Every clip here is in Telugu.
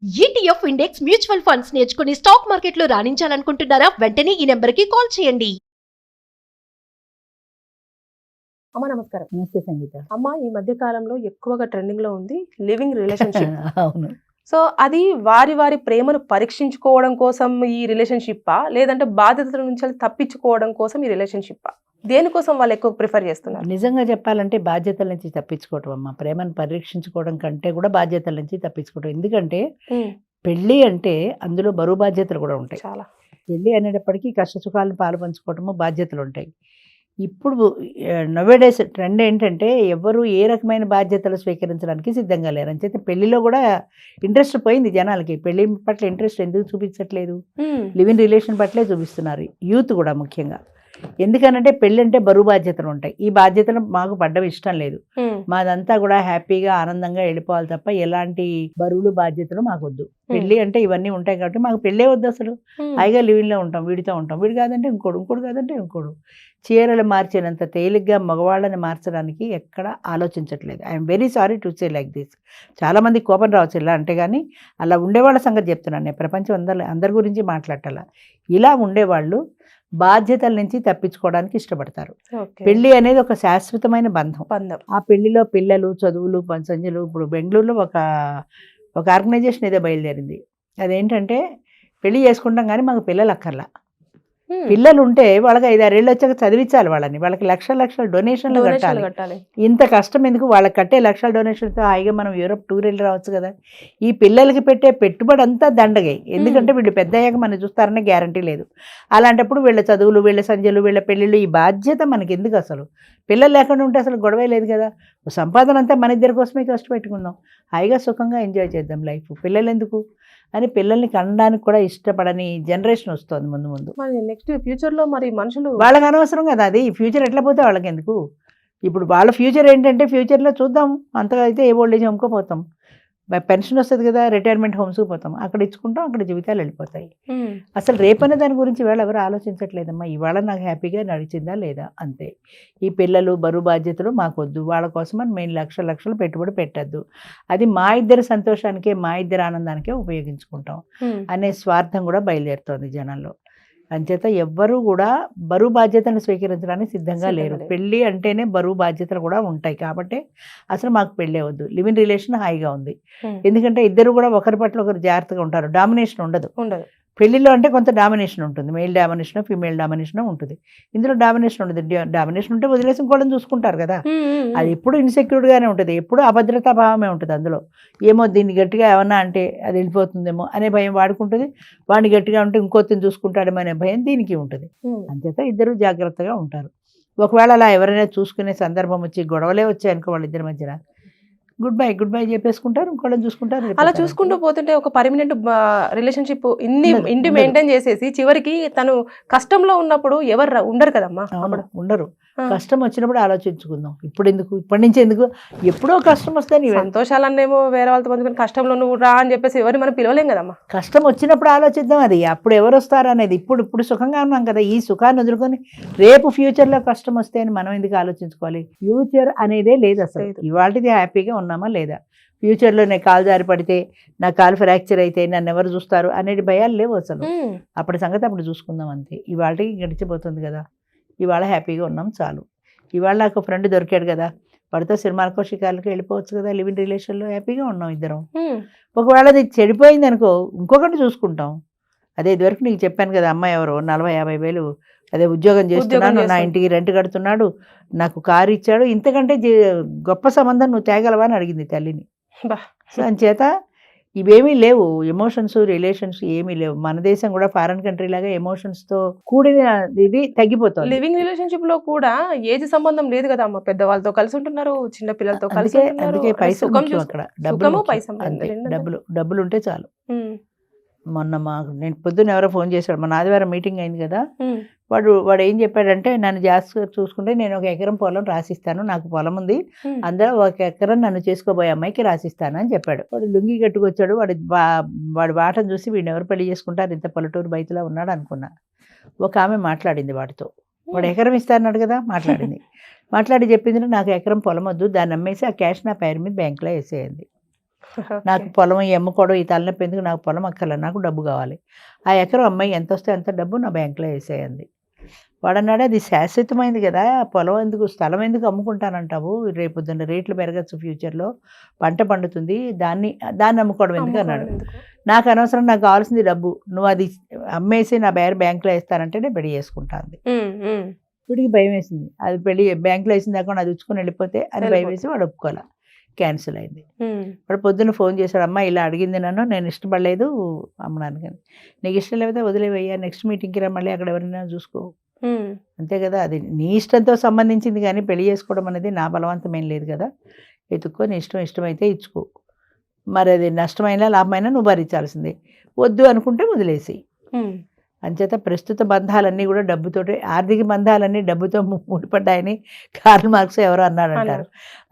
ఈటీఎఫ్ ఇండెక్స్ మ్యూచువల్ ఫండ్స్ నేర్చుకుని స్టాక్ మార్కెట్లో రాణించాలనుకుంటున్నారా? వెంటనే ఈ నెంబర్కి కాల్ చేయండి. అమ్మ నమస్కారం. నమస్తే సంగీత. అమ్మ ఈ మధ్య కాలంలో ఎక్కువగా ట్రెండింగ్ లో ఉంది లివింగ్ రిలేషన్షిప్. అవును. సో అది వారి ప్రేమను పరీక్షించుకోవడం కోసం ఈ రిలేషన్షిప్పా, లేదంటే బాధ్యతల నుంచి తప్పించుకోవడం కోసం ఈ రిలేషన్షిప్పా? దేనికోసం వాళ్ళు ఎక్కువ ప్రిఫర్ చేస్తున్నారు? నిజంగా చెప్పాలంటే బాధ్యతల నుంచి తప్పించుకోవటం అమ్మ. ప్రేమను పరీక్షించుకోవడం కంటే కూడా బాధ్యతల నుంచి తప్పించుకోవడం. ఎందుకంటే పెళ్ళి అంటే అందులో బరువు బాధ్యతలు కూడా ఉంటాయి. చాలా. పెళ్ళి అనేటప్పటికీ కష్ట సుఖాలను పాలు పంచుకోవటము బాధ్యతలు ఉంటాయి. ఇప్పుడు నవేడేస్ ట్రెండ్ ఏంటంటే ఎవరు ఏ రకమైన బాధ్యతలు స్వీకరించడానికి సిద్ధంగా లేరు. అంచేత పెళ్లిలో కూడా ఇంట్రెస్ట్ పోయింది జనాలకి. పెళ్లి పట్ల ఇంట్రెస్ట్ ఎందుకు చూపించట్లేదు? లివింగ్ రిలేషన్ పట్లే చూపిస్తున్నారు యూత్ కూడా ముఖ్యంగా. ఎందుకనంటే పెళ్ళి అంటే బరువు బాధ్యతలు ఉంటాయి. ఈ బాధ్యతలు మాకు పడ్డం ఇష్టం లేదు. మాదంతా కూడా హ్యాపీగా ఆనందంగా వెళ్ళిపోవాలి తప్ప ఎలాంటి బరువులు బాధ్యతలు మాకు వద్దు. పెళ్ళి అంటే ఇవన్నీ ఉంటాయి కాబట్టి మాకు పెళ్ళే వద్దు. అసలు హాయిగా లివింగ్లో ఉంటాం, వీడితో ఉంటాం. వీడు కాదంటే ఇంకోడు, ఇంకోడు కాదంటే ఇంకోడు. చీరలు మార్చినంత తేలిగ్గా మగవాళ్ళని మార్చడానికి ఎక్కడ ఆలోచించట్లేదు. I'm very sorry to say like this. చాలామంది కోపం రావచ్చు ఇలా అంటే, కానీ అలా ఉండేవాళ్ళ సంగతి చెప్తున్నాను నేను. ప్రపంచం అందరి గురించి మాట్లాడాల. ఇలా ఉండేవాళ్ళు బాధ్యతల నుంచి తప్పించుకోవడానికి ఇష్టపడతారు. పెళ్లి అనేది ఒక శాశ్వతమైన బంధం. ఆ పెళ్లిలో పిల్లలు, చదువులు, సంజలు. ఇప్పుడు బెంగళూరులో ఒక ఆర్గనైజేషన్ ఏదో బయలుదేరింది. అదేంటంటే పెళ్లి చేసుకుంటాం కానీ మాకు పిల్లలు అక్కర్లా. పిల్లలు ఉంటే వాళ్ళకి 5-6 ఏళ్ళు వచ్చాక చదివించాలి వాళ్ళని. వాళ్ళకి లక్షల డొనేషన్లు కట్టాలి. ఇంత కష్టం ఎందుకు? వాళ్ళకి కట్టే లక్షల డొనేషన్తో హాయిగా మనం యూరోప్ టూర్ వెళ్ళి రావచ్చు కదా. ఈ పిల్లలకి పెట్టే పెట్టుబడి అంతా దండగే. ఎందుకంటే వీళ్ళు పెద్ద అయ్యాక మనం చూస్తారనే గ్యారంటీ లేదు. అలాంటప్పుడు వీళ్ళ చదువులు, వీళ్ళ సంజలు, వీళ్ళ పెళ్ళిళ్ళు, ఈ బాధ్యత మనకి ఎందుకు? అసలు పిల్లలు లేకుండా ఉంటే అసలు గొడవే లేదు కదా. సంపాదన అంతా మన ఇద్దరి కోసమే కష్టపెట్టుకుందాం, హాయిగా సుఖంగా ఎంజాయ్ చేద్దాం లైఫ్. పిల్లలు ఎందుకు అని పిల్లల్ని కనడానికి కూడా ఇష్టపడని జనరేషన్ వస్తుంది ముందు. నెక్స్ట్ ఫ్యూచర్లో మరి మనుషులు వాళ్ళకి అనవసరం కదా అది. ఫ్యూచర్ ఎట్లా పోతే వాళ్ళకి ఎందుకు? ఇప్పుడు వాళ్ళ ఫ్యూచర్ ఏంటంటే ఫ్యూచర్లో చూద్దాం. అంతగా అయితే ఏ ఓల్డ్ ఏజ్ అమ్ముకోపోతాం. పెన్షన్ వస్తుంది కదా, రిటైర్మెంట్ హోమ్స్కి పోతాం, అక్కడ ఇచ్చుకుంటాం, అక్కడ జీవితాలు వెళ్ళిపోతాయి. అసలు రేపనే దాని గురించి ఇవాళ ఎవరు ఆలోచించట్లేదమ్మా. ఇవాళ నాకు హ్యాపీగా నడిచిందా లేదా అంతే. ఈ పిల్లలు బరువు బాధ్యతలు మాకొద్దు, వాళ్ళ కోసమని మేము లక్షలు పెట్టుబడి పెట్టద్దు. అది మా ఇద్దరి సంతోషానికే, మా ఇద్దరి ఆనందానికే ఉపయోగించుకుంటాం అనే స్వార్థం కూడా బయలుదేరుతోంది జనాల్లో. అంచేత ఎవ్వరూ కూడా బరువు బాధ్యతను స్వీకరించడానికి సిద్ధంగా లేరు. పెళ్ళి అంటేనే బరువు బాధ్యతలు కూడా ఉంటాయి కాబట్టి అసలు మాకు పెళ్ళే వద్దు. లివింగ్ రిలేషన్ హాయిగా ఉంది. ఎందుకంటే ఇద్దరు కూడా ఒకరి పట్ల ఒకరు జాగ్రత్తగా ఉంటారు. డామినేషన్ ఉండదు. పెళ్లిలో అంటే కొంత డామినేషన్ ఉంటుంది. మెయిల్ డామినేషన్, ఫీమేల్ డామినేషన్ ఉంటుంది. ఇందులో డామినేషన్ ఉండదు. డామినేషన్ ఉంటే వదిలేసి ఇంకోళ్ళని చూసుకుంటారు కదా. అది ఎప్పుడు ఇన్సెక్యూర్డ్గానే ఉంటుంది, ఎప్పుడు అభద్రతా భావమే ఉంటుంది అందులో. ఏమో దీన్ని గట్టిగా ఏమన్నా అంటే అది వెళ్ళిపోతుందేమో అనే భయం వాడుకుంటుంది. వాడిని గట్టిగా ఉంటే ఇంకోతిని చూసుకుంటాడేమో అనే భయం దీనికి ఉంటుంది. అంచేత ఇద్దరు జాగ్రత్తగా ఉంటారు. ఒకవేళ అలా ఎవరైనా చూసుకునే సందర్భం వచ్చి గొడవలే వచ్చాయనుకో వాళ్ళిద్దరి మధ్యన, గుడ్ బై చెప్పేసుకుంటారు, ఇంకోళ్ళని చూసుకుంటారు. అలా చూసుకుంటూ పోతుంటే ఒక పర్మనెంట్ రిలేషన్షిప్ ఇంటి మెయింటైన్ చేసేసి చివరికి తను కష్టంలో ఉన్నప్పుడు ఎవరు ఉండరు కదమ్మా. ఉండరు. కష్టం వచ్చినప్పుడు ఆలోచించుకుందాం. ఇప్పటి నుంచి ఎందుకు? ఎప్పుడో కష్టం వస్తే నీ సంతోషాలన్నేమో వేరే వాళ్ళతో పంచుకొని కష్టంలో నువ్వు రా అని చెప్పేసి ఎవరు మనం పిలవలేం కదమ్మా. కష్టం వచ్చినప్పుడు ఆలోచిద్దాం. అది అప్పుడు ఎవరు వస్తారు అనేది. ఇప్పుడు సుఖంగా ఉన్నాం కదా, ఈ సుఖాన్ని వదులుకొని రేపు ఫ్యూచర్లో కష్టం వస్తే అని మనం ఎందుకు ఆలోచించుకోవాలి? ఫ్యూచర్ అనేదే లేదు అసలు. ఇవాళది హ్యాపీగా ఉన్నామా లేదా? ఫ్యూచర్లో నేను కాలు జారి పడితే, నా కాలు ఫ్రాక్చర్ అయితే నన్ను ఎవరు చూస్తారు అనేది భయాలు లేవు అసలు. అప్పటి సంగతి అప్పుడు చూసుకుందాం అంతే. ఇవాళకి గడిచిపోతుంది కదా, ఇవాళ హ్యాపీగా ఉన్నాం చాలు. ఇవాళ నాకు ఫ్రెండ్ దొరికాడు కదా, వాడితో సినిమాలకో షికార్లకి వెళ్ళిపోవచ్చు కదా. లివింగ్ రిలేషన్లో హ్యాపీగా ఉన్నాం ఇద్దరం. ఒకవేళ అది చెడిపోయింది అనుకో, ఇంకొకటి చూసుకుంటాం. అదే ఇదివరకు నీకు చెప్పాను కదా, అమ్మాయి ఎవరో 40-50 వేలు అదే ఉద్యోగం చేస్తున్నాను, నా ఇంటికి రెంట్ కడుతున్నాడు, నాకు కారు ఇచ్చాడు, ఇంతకంటే గొప్ప సంబంధం నువ్వు తేగలవా అని అడిగింది తల్లిని. అంచేత ఇవేమీ లేవు. ఎమోషన్స్, రిలేషన్స్ ఏమీ లేవు. మన దేశం కూడా ఫారెన్ కంట్రీ లాగా ఎమోషన్స్తో కూడిన ఇది తగ్గిపోతుంది. లివింగ్ రిలేషన్షిప్ లో కూడా ఏజ్ సంబంధం లేదు కదా అమ్మ. పెద్దవాళ్ళతో కలిసి ఉంటున్నారు, చిన్న పిల్లలతో కలిసి ఉంటున్నారు. డబ్బులు ఉంటే చాలు. మొన్న నేను పొద్దున్న ఎవరో ఫోన్ చేశాడు, మన ఆదివారం మీటింగ్ అయింది కదా. వాడు ఏం చెప్పాడంటే, నన్ను జాగ్రత్తగా చూసుకుంటే నేను 1 ఎకరం పొలం రాసిస్తాను, నాకు పొలం ఉంది, అందులో 1 ఎకరం నన్ను చేసుకోబోయే అమ్మాయికి రాసిస్తాను అని చెప్పాడు. వాడు లుంగి కట్టుకొచ్చాడు. వాడి వాటను చూసి వీడిని ఎవరు పెళ్లి చేసుకుంటారు, ఇంత పల్లెటూరు బయటలో ఉన్నాడు అనుకున్నా. ఒక ఆమె మాట్లాడింది వాడితో. వాడు ఎకరం ఇస్తాన్నాడు కదా, మాట్లాడి చెప్పింది, నాకు ఎకరం పొలం వద్దు, దాన్ని అమ్మేసి ఆ క్యాష్ నా పేరు మీద బ్యాంకులో వేసేయండి. నాకు పొలం అమ్ముకోవడం ఈ తలనొప్పి ఎందుకు, నాకు పొలం అక్కర్లేదు, నాకు డబ్బు కావాలి. ఆ ఎకరం అమ్మాయి ఎంత వస్తే అంత డబ్బు నా బ్యాంకులో వేసేయండి. వాడన్నాడు అది శాశ్వతమైంది కదా, పొలం ఎందుకు, స్థలం ఎందుకు అమ్ముకుంటానంటావు, రేపొద్దున్న రేట్లు పెరగచ్చు, ఫ్యూచర్లో పంట పండుతుంది, దాన్ని అమ్ముకోవడం ఎందుకు అన్నాడు. నాకు అనవసరం, నాకు కావాల్సింది డబ్బు, నువ్వు అది అమ్మేసి నా బ్యాంకులో వేస్తానంటే నేను పెళ్లి చేసుకుంటాను. వీడికి భయం వేసింది, అది పెళ్లి బ్యాంకులో వేసింది అకౌంట్ అది ఉచ్చుకొని వెళ్ళిపోతే అని భయం వేసి వాడు ఒప్పుకోవాలి, క్యాన్సిల్ అయింది. వాడు పొద్దున్న ఫోన్ చేశాడు, అమ్మ ఇలా అడిగింది నన్ను, నేను ఇష్టపడలేదు అమ్మడానికి. నీకు ఇష్టం లేకపోతే వదిలేవయ్యా, నెక్స్ట్ మీటింగ్కి రా, మళ్ళీ అక్కడ ఎవరైనా చూసుకో, అంతే కదా, అది నీ ఇష్టంతో సంబంధించింది కానీ పెళ్లి చేసుకోవడం అనేది నా బలవంతం ఏం లేదు కదా, ఎత్తుక్కో, నీ ఇష్టమైతే ఇచ్చుకో, మరి అది నష్టమైనా లాభమైనా నువ్వు భరించాల్సిందే, వద్దు అనుకుంటే వదిలేసి. అంచేత ప్రస్తుత బంధాలన్నీ కూడా డబ్బుతోటి, ఆర్థిక బంధాలన్నీ డబ్బుతో ముడిపడ్డాయని కార్ల్ మార్క్స్ ఎవరో అన్నాడంటారు.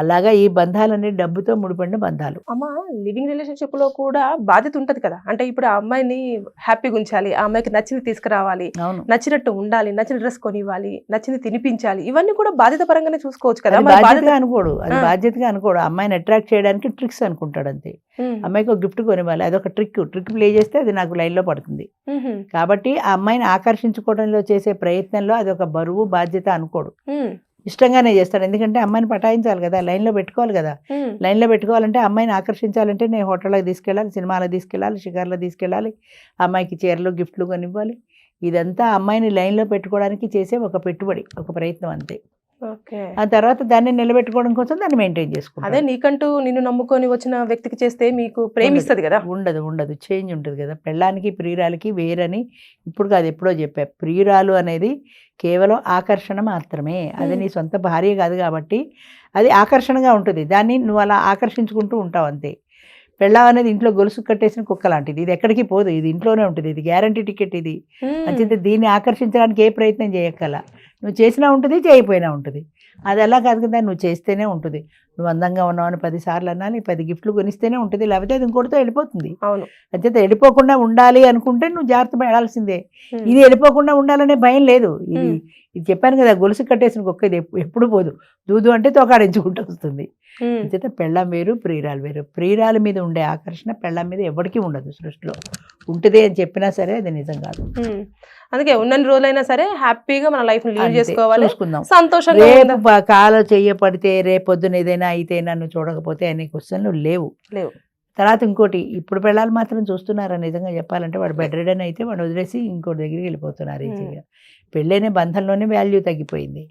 అలాగా ఈ బంధాలన్నీ డబ్బుతో ముడిపడిన బంధాలు. అమ్మ, లివింగ్ రిలేషన్షిప్ లో కూడా బాధ్యత ఉంటది కదా, అంటే ఇప్పుడు ఆ అమ్మాయిని హ్యాపీగా ఉంచాలి, ఆ అమ్మాయికి నచ్చింది తీసుకురావాలి, అవును, నచ్చినట్టు ఉండాలి, నచ్చిన డ్రెస్ కొనివ్వాలి, నచ్చింది తినిపించాలి, ఇవన్నీ కూడా బాధ్యత పరంగానే చూసుకోవచ్చు కదా. అది బాధ్యతగా అనుకోడు, అది బాధ్యతగా అనుకోడు, అమ్మాయిని అట్రాక్ట్ చేయడానికి ట్రిక్స్ అనుకుంటాడు అంతే. అమ్మాయికి ఒక గిఫ్ట్ కొనివ్వాలి, అదొక ట్రిక్ ప్లే చేస్తే అది నాకు లైన్లో పడుతుంది. కాబట్టి ఆ అమ్మాయిని ఆకర్షించుకోవడంలో చేసే ప్రయత్నంలో అది ఒక బరువు బాధ్యత అనుకోడు, ఇష్టంగానే చేస్తాడు. ఎందుకంటే అమ్మాయిని పటాయించాలి కదా, లైన్లో పెట్టుకోవాలి కదా. లైన్లో పెట్టుకోవాలంటే అమ్మాయిని ఆకర్షించాలంటే నేను హోటల్కి తీసుకెళ్ళాలి, సినిమాలకు తీసుకెళ్ళాలి, షికార్లో తీసుకెళ్ళాలి, అమ్మాయికి చీరలు గిఫ్ట్లు కొనివ్వాలి. ఇదంతా అమ్మాయిని లైన్లో పెట్టుకోవడానికి చేసే ఒక పెట్టుబడి, ఒక ప్రయత్నం అంతే. ఆ తర్వాత దాన్ని నిలబెట్టుకోవడం కోసం దాన్ని మెయింటైన్ చేసుకోవాలి. అదే నీకంటూ నిన్ను నమ్ముకొని వచ్చిన వ్యక్తికి చేస్తే మీకు ప్రేమిస్తుంది కదా. ఉండదు చేంజ్ ఉంటుంది కదా. పెళ్ళానికి ప్రియురాలకి వేరని ఇప్పుడు కాదు ఎప్పుడో చెప్పా. ప్రియురాలు అనేది కేవలం ఆకర్షణ మాత్రమే, అది నీ సొంత భార్య కాదు కాబట్టి అది ఆకర్షణగా ఉంటుంది, దాన్ని నువ్వు అలా ఆకర్షించుకుంటూ ఉంటావు అంతే. పెళ్ళాం అనేది ఇంట్లో గొలుసు కట్టేసిన కుక్క లాంటిది, ఇది ఎక్కడికి పోదు, ఇది ఇంట్లోనే ఉంటుంది, ఇది గ్యారంటీ టికెట్. ఇది అంతే, దీన్ని ఆకర్షించడానికి ఏ ప్రయత్నం చేయక్కల, నువ్వు చేసినా ఉంటుంది, చేయకపోయినా ఉంటుంది. అది అలా కాదు కదా, నువ్వు చేస్తేనే ఉంటుంది. నువ్వు అందంగా ఉన్నావని 10 సార్లు అన్నాను, 10 గిఫ్ట్లు కొనిస్తేనే ఉంటుంది, లేకపోతే అది ఇంకోటితో వెళ్ళిపోతుంది. అవును, అంతే. వెళ్ళిపోకుండా ఉండాలి అనుకుంటే నువ్వు జాగ్రత్త పడాల్సిందే. ఇది వెళ్ళిపోకుండా ఉండాలనే భయం లేదు. ఇది చెప్పాను కదా, గొలుసు కట్టేసిన కుక్క, ఇది ఎప్పుడు పోదు, దూదు అంటే తోకాడించుకుంటూ వస్తుంది. అంచేత పెళ్ళాం వేరు, ప్రియురాలు వేరు. ప్రియురాల మీద ఉండే ఆకర్షణ పెళ్ళాం మీద ఎవరికీ ఉండదు సృష్టిలో. ఉంటుంది అని చెప్పినా సరే అది నిజం కాదు. అందుకే ఉన్నన్ని రోజులైనా సరే హ్యాపీగా మన లైఫ్ లీడ్ చేసుకోవాలి, చూసుకుందాం. సంతోషంగా. రేపు కాలో చెయ్యపడితే రేపొద్దున ఏదైనా అయితే నన్ను చూడకపోతే అనే క్వశ్చన్లు లేవు. తర్వాత ఇంకోటి, ఇప్పుడు పెళ్ళాలి మాత్రం చూస్తున్నారా నిజంగా చెప్పాలంటే, వాడు బెడ్ రిడన్ అయితే వాడు వదిలేసి ఇంకోటి దగ్గరికి వెళ్ళిపోతున్నారు ఈజీగా. పెళ్ళైన బంధంలోనే వాల్యూ తగ్గిపోయింది.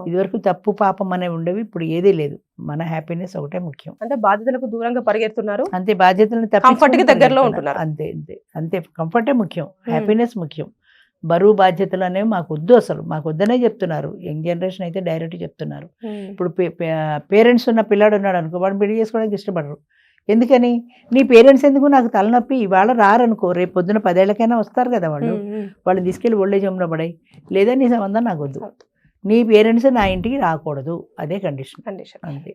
ఇదివరకు తప్పు పాపం అనేవి ఉండేవి, ఇప్పుడు ఏదీ లేదు, మన హ్యాపీనెస్ ఒకటే ముఖ్యం. అంటే బాధ్యతలకు దూరంగా పరిగెడుతున్నారు, అంతే, బాధ్యతలను కంఫర్ట్ దగ్గరలో ఉంటున్నారు, అంతే కంఫర్టే ముఖ్యం, హ్యాపీనెస్ ముఖ్యం. బరువు బాధ్యతలు అనేవి మాకు వద్దు, అసలు మాకు వద్దనే చెప్తున్నారు. యంగ్ జనరేషన్ అయితే డైరెక్ట్ చెప్తున్నారు. ఇప్పుడు పేరెంట్స్ ఉన్న పిల్లాడు ఉన్నాడు అనుకో, వాడు పెళ్లి చేసుకోవడానికి ఇష్టపడరు. ఎందుకని, నీ పేరెంట్స్ ఎందుకు, నాకు తలనొప్పి, ఇవాళ రారనుకో, రేపు పొద్దున 10 ఏళ్ళకైనా వస్తారు కదా వాళ్ళు తీసుకెళ్ళి ఓల్డేజ్ హోమ్లో పడాయి, లేదా నీ సంబంధం నాకు వద్దు, నీ పేరెంట్స్ నా ఇంటికి రాకూడదు, అదే కండిషన్ అంతే.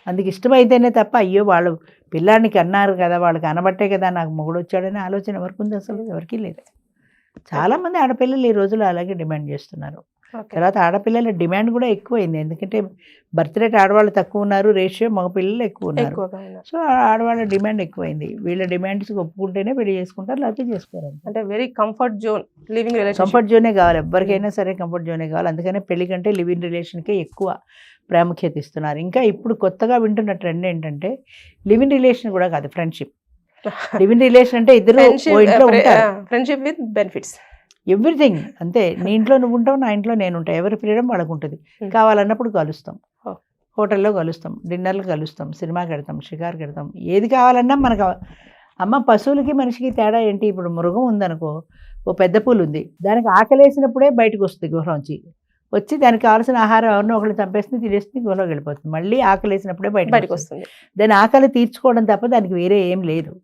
అందుకు ఇష్టమైతేనే తప్ప, అయ్యో వాళ్ళు పిల్లాడికి అన్నారు కదా, వాళ్ళకి అనబట్టే కదా నాకు మొగుడు వచ్చాడనే ఆలోచన ఎవరికి ఉంది, అసలు ఎవరికీ లేదు. చాలామంది ఆడపిల్లలు ఈ రోజుల్లో అలాగే డిమాండ్ చేస్తున్నారు. తర్వాత ఆడపిల్లల డిమాండ్ కూడా ఎక్కువైంది, ఎందుకంటే బర్త్ రేట్ ఆడవాళ్ళు తక్కువ ఉన్నారు, రేషియో మగపిల్లలు ఎక్కువ ఉన్నారు. సో ఆడవాళ్ళ డిమాండ్ ఎక్కువైంది. వీళ్ళ డిమాండ్స్ ఒప్పుకుంటేనే పెళ్లి చేసుకుంటారు, లేకపోతే చేసుకోరు. అంటే very comfort zone, living relation, comfort జోనే కావాలి ఎవరికైనా సరే, కంఫర్ట్ జోనే కావాలి. అందుకనే పెళ్లి కంటే లివింగ్ రిలేషన్కే ఎక్కువ ప్రాముఖ్యత ఇస్తున్నారు. ఇంకా ఇప్పుడు కొత్తగా వింటున్న ట్రెండ్ ఏంటంటే, లివింగ్ రిలేషన్ కూడా కాదు, ఫ్రెండ్షిప్. లివింగ్ రిలేషన్ అంటే ఇద్దరు ఇంట్లో ఉంటారు, ఫ్రెండ్షిప్ విత్ బెనిఫిట్స్, ఎవ్రీథింగ్ అంతే. నీ ఇంట్లో నువ్వు ఉంటావు, నా ఇంట్లో నేను ఉంటాను, ఎవరి ఫ్రీడమ్ వాళ్ళకు ఉంటుంది. కావాలన్నప్పుడు కలుస్తాం, హోటల్లో కలుస్తాం, డిన్నర్లు కలుస్తాం, సినిమాకి వెళ్తాం, షికార్కి వెళ్తాం, ఏది కావాలన్నా మనకు. అమ్మ, పశువులకి మనిషికి తేడా ఏంటి? ఇప్పుడు మృగం ఉందనుకో, ఓ పెద్ద పూలు ఉంది, దానికి ఆకలేసినప్పుడే బయటకు వస్తుంది గుహలోంచి, వచ్చి దానికి కావాల్సిన ఆహారం ఎవరినో ఒకళ్ళు చంపేస్తుంది, తినేస్తుంది, గుహలోకి వెళ్ళిపోతుంది. మళ్ళీ ఆకలేసినప్పుడే బయటకు వస్తుంది. దాని ఆకలి తీర్చుకోవడం తప్ప దానికి వేరే ఏం లేదు.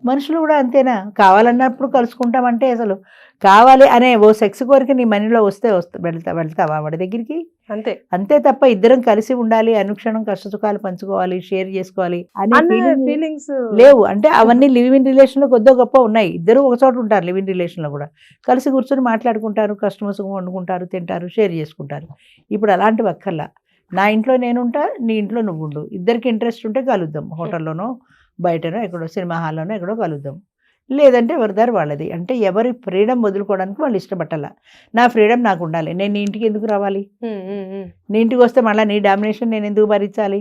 మనుషులు కూడా అంతేనా, కావాలన్నప్పుడు కలుసుకుంటామంటే, అసలు కావాలి అనే ఓ సెక్స్ కోరిక నీ మనీలో వస్తే వెళ్తావా వాడి దగ్గరికి? అంతే తప్ప ఇద్దరం కలిసి ఉండాలి, అనుక్షణం కష్టసుఖాలు పంచుకోవాలి, షేర్ చేసుకోవాలి అనే ఫీలింగ్స్ లేవు. అంటే అవన్నీ లివింగ్ రిలేషన్ లో కొద్దిగా గొప్ప ఉన్నాయి. ఇద్దరు ఒక చోట ఉంటారు, లివింగ్ రిలేషన్ లో కూడా కలిసి కూర్చొని మాట్లాడుకుంటారు, కష్టం సుఖం వండుకుంటారు, తింటారు, షేర్ చేసుకుంటారు. ఇప్పుడు అలాంటివి అక్కర్లా. నా ఇంట్లో నేనుంటా, నీ ఇంట్లో నువ్వు ఉండు, ఇద్దరికి ఇంట్రెస్ట్ ఉంటే కలుద్దాం, హోటల్లోనో బయటనో ఎక్కడో సినిమా హాల్లోనో ఎక్కడో కలుద్దాం, లేదంటే ఎవరిదారు వాళ్ళది. అంటే ఎవరి ఫ్రీడమ్ వదులుకోవడానికి వాళ్ళు ఇష్టపట్టాల. నా ఫ్రీడమ్ నాకు ఉండాలి, నేను నీ ఇంటికి ఎందుకు రావాలి, నీ ఇంటికి వస్తే మళ్ళీ నీ డామినేషన్ నేను ఎందుకు భరించాలి.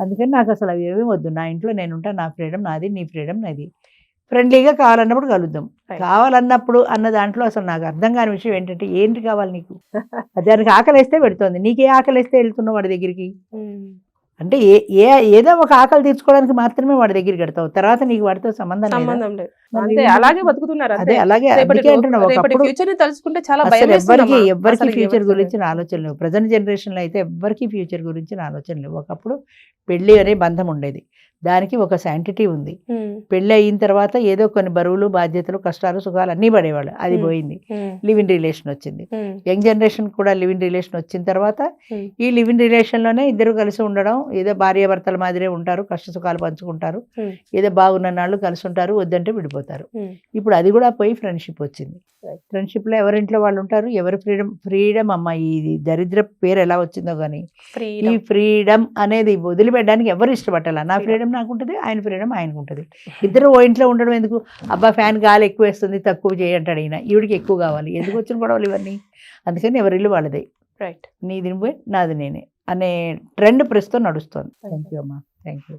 అందుకని నాకు అసలు అవి ఏమీ వద్దు, నా ఇంట్లో నేను ఉంటా, నా ఫ్రీడమ్ నాది, నీ ఫ్రీడమ్ నాది, ఫ్రెండ్లీగా కావాలన్నప్పుడు కలుద్దాం. కావాలన్నప్పుడు అన్న దాంట్లో అసలు నాకు అర్థం కాని విషయం ఏంటంటే, ఏంటి కావాలి నీకు, దానికి ఆకలిస్తే పెడుతోంది, నీకే ఆకలిస్తే వెళ్తున్నావు వాడి దగ్గరికి. అంటే ఏదో ఒక ఆకలి తీర్చుకోవడానికి మాత్రమే వాడి దగ్గరికి వెళ్తావు, తర్వాత నీకు వాడితో సంబంధం లేదు. అలాగే బతుకుతున్నారు. అదే అలాగే ఫ్యూచర్ ని తలుచుకుంటే చాలా అసలు ఎవరికి ఫ్యూచర్ గురించిన ఆలోచన లేవు. ప్రజెంట్ జనరేషన్ లో అయితే ఎవరికి ఫ్యూచర్ గురించిన ఆలోచన లేవు. ఒకప్పుడు పెళ్లి అనే బంధం ఉండేది, దానికి ఒక శాంటిటీ ఉంది. పెళ్లి అయిన తర్వాత ఏదో కొన్ని బరువులు, బాధ్యతలు, కష్టాలు, సుఖాలు అన్నీ పడేవాళ్ళు, అది పోయింది. లివ్ ఇన్ రిలేషన్ వచ్చింది. యంగ్ జనరేషన్ కూడా లివ్ ఇన్ రిలేషన్ వచ్చిన తర్వాత ఈ లివ్ ఇన్ రిలేషన్ లోనే ఇద్దరు కలిసి ఉండడం, ఏదో భార్యాభర్తల మాదిరే ఉంటారు, కష్ట సుఖాలు పంచుకుంటారు, ఏదో బాగున్న నాళ్ళు కలిసి ఉంటారు, వద్దంటే విడిపోతారు. ఇప్పుడు అది కూడా పోయి ఫ్రెండ్షిప్ వచ్చింది. ఫ్రెండ్షిప్ లో ఎవరింట్లో వాళ్ళు ఉంటారు, ఎవరి ఫ్రీడమ్ అమ్మ, ఈ దరిద్ర పేరు ఎలా వచ్చిందో కానీ ఈ ఫ్రీడమ్ అనేది వదిలిపెట్టడానికి ఎవరు ఇష్టపట్టాల. నా ఫ్రీడమ్ నాకు ఉంటుంది, ఆయన ఫ్రీడమ్ ఆయనకు ఉంటుంది. ఇద్దరు ఓ ఇంట్లో ఉండడం ఎందుకు, అబ్బా ఫ్యాన్ గాలి ఎక్కువ వేస్తుంది తక్కువ చేయంటాడు ఈయన, ఈవిడికి ఎక్కువ కావాలి, ఎందుకు వచ్చిన గొడవలు ఇవన్నీ. అందుకని ఎవరిల్లు వాళ్ళదే, నీది నువ్వే నాది నేనే అనే ట్రెండ్ ప్రస్తుతం నడుస్తుంది. థ్యాంక్ యూ అమ్మా, థ్యాంక్ యూ.